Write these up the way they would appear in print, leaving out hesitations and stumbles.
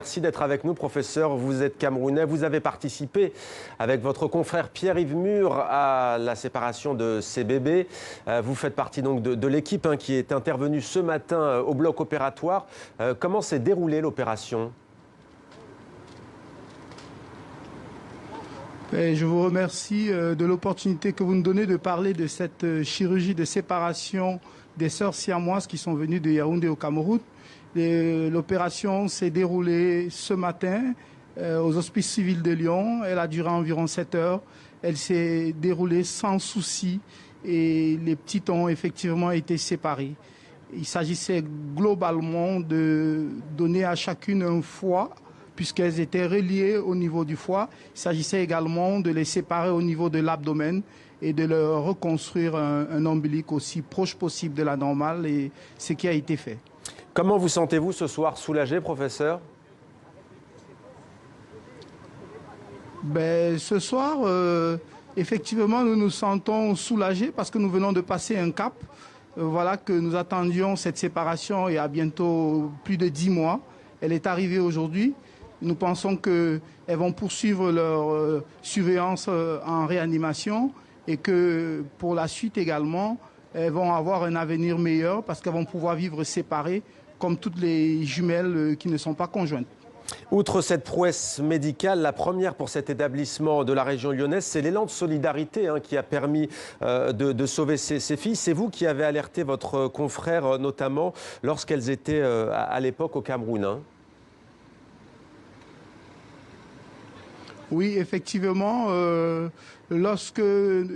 Merci d'être avec nous, professeur. Vous êtes camerounais. Vous avez participé avec votre confrère Pierre-Yves Mur à la séparation de ces bébés. Vous faites partie donc de l'équipe qui est intervenue ce matin au bloc opératoire. Comment s'est déroulée l'opération ? Je vous remercie de l'opportunité que vous nous donnez de parler de cette chirurgie de séparation des sœurs siamoises qui sont venues de Yaoundé au Cameroun. L'opération s'est déroulée ce matin aux Hospices civils de Lyon. Elle a duré environ 7 heures. Elle s'est déroulée sans souci et les petites ont effectivement été séparées. Il s'agissait globalement de donner à chacune un foie, puisqu'elles étaient reliées au niveau du foie. Il s'agissait également de les séparer au niveau de l'abdomen et de leur reconstruire un ombilic aussi proche possible de la normale, et ce qui a été fait. Comment vous sentez-vous ce soir? Soulagé, professeur? Ce soir, effectivement, nous nous sentons soulagés parce que nous venons de passer un cap. Voilà que nous attendions cette séparation il y a bientôt plus de 10 mois. Elle est arrivée aujourd'hui. Nous pensons qu'elles vont poursuivre leur surveillance en réanimation et que pour la suite également, elles vont avoir un avenir meilleur parce qu'elles vont pouvoir vivre séparées comme toutes les jumelles qui ne sont pas conjointes. Outre cette prouesse médicale, la première pour cet établissement de la région lyonnaise, c'est l'élan de solidarité qui a permis de sauver ces filles. C'est vous qui avez alerté votre confrère, notamment lorsqu'elles étaient à l'époque au Cameroun. Oui, effectivement, lorsque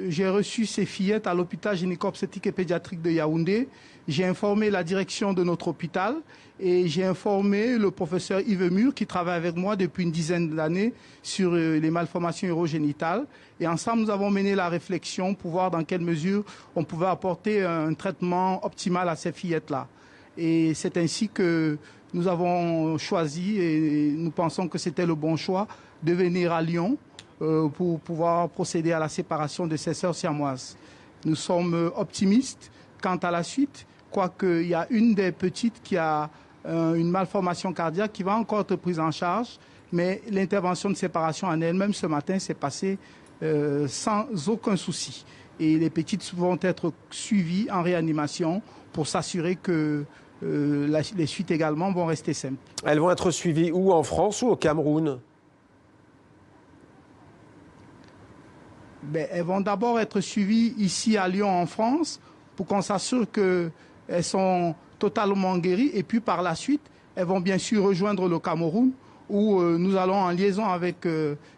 j'ai reçu ces fillettes à l'hôpital gynéco-obstétrique et pédiatrique de Yaoundé, j'ai informé la direction de notre hôpital et j'ai informé le professeur Yves Mur qui travaille avec moi depuis une dizaine d'années sur les malformations urogénitales. Et ensemble, nous avons mené la réflexion pour voir dans quelle mesure on pouvait apporter un traitement optimal à ces fillettes-là. Et c'est ainsi que nous avons choisi, et nous pensons que c'était le bon choix, de venir à Lyon pour pouvoir procéder à la séparation de ces sœurs siamoises. Nous sommes optimistes quant à la suite, quoique il y a une des petites qui a une malformation cardiaque qui va encore être prise en charge, mais l'intervention de séparation en elle-même ce matin s'est passée sans aucun souci. Et les petites vont être suivies en réanimation pour s'assurer que les suites également vont rester simples. Elles vont être suivies où, en France ou au Cameroun? Elles vont d'abord être suivies ici à Lyon en France pour qu'on s'assure qu'elles sont totalement guéries. Et puis par la suite, elles vont bien sûr rejoindre le Cameroun où nous allons en liaison avec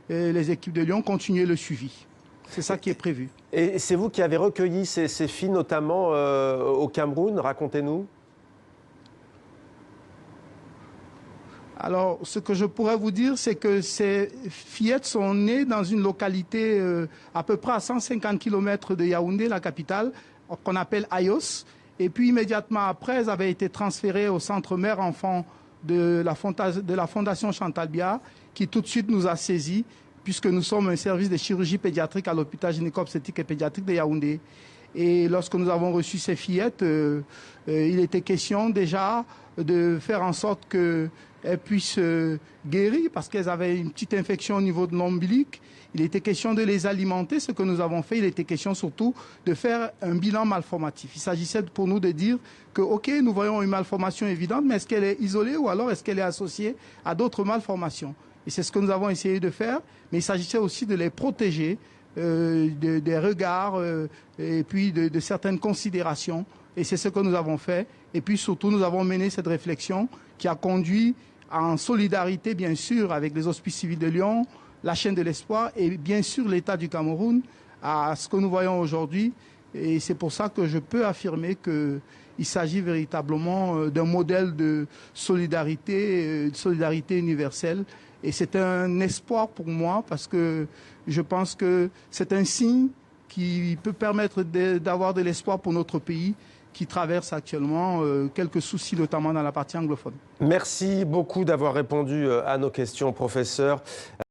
les équipes de Lyon continuer le suivi. C'est ça qui est prévu. Et c'est vous qui avez recueilli ces filles notamment au Cameroun? Racontez-nous. Alors, ce que je pourrais vous dire, c'est que ces fillettes sont nées dans une localité à peu près à 150 km de Yaoundé, la capitale, qu'on appelle Ayos. Et puis, immédiatement après, elles avaient été transférées au centre mère-enfant de la Fondation Chantal Biya, qui tout de suite nous a saisis, puisque nous sommes un service de chirurgie pédiatrique à l'hôpital gynéco-obstétrique et pédiatrique de Yaoundé. Et lorsque nous avons reçu ces fillettes, il était question déjà de faire en sorte qu'elles puissent guérir parce qu'elles avaient une petite infection au niveau de l'ombilic. Il était question de les alimenter, ce que nous avons fait. Il était question surtout de faire un bilan malformatif. Il s'agissait pour nous de dire que, OK, nous voyons une malformation évidente, mais est-ce qu'elle est isolée ou alors est-ce qu'elle est associée à d'autres malformations? Et c'est ce que nous avons essayé de faire, mais il s'agissait aussi de les protéger des regards et puis de certaines considérations. Et c'est ce que nous avons fait. Et puis surtout, nous avons mené cette réflexion qui a conduit en solidarité, bien sûr, avec les Hospices civils de Lyon, la chaîne de l'espoir et bien sûr l'État du Cameroun à ce que nous voyons aujourd'hui. Et c'est pour ça que je peux affirmer qu'il s'agit véritablement d'un modèle de solidarité universelle. Et c'est un espoir pour moi parce que je pense que c'est un signe qui peut permettre d'avoir de l'espoir pour notre pays qui traverse actuellement quelques soucis, notamment dans la partie anglophone. Merci beaucoup d'avoir répondu à nos questions, professeur.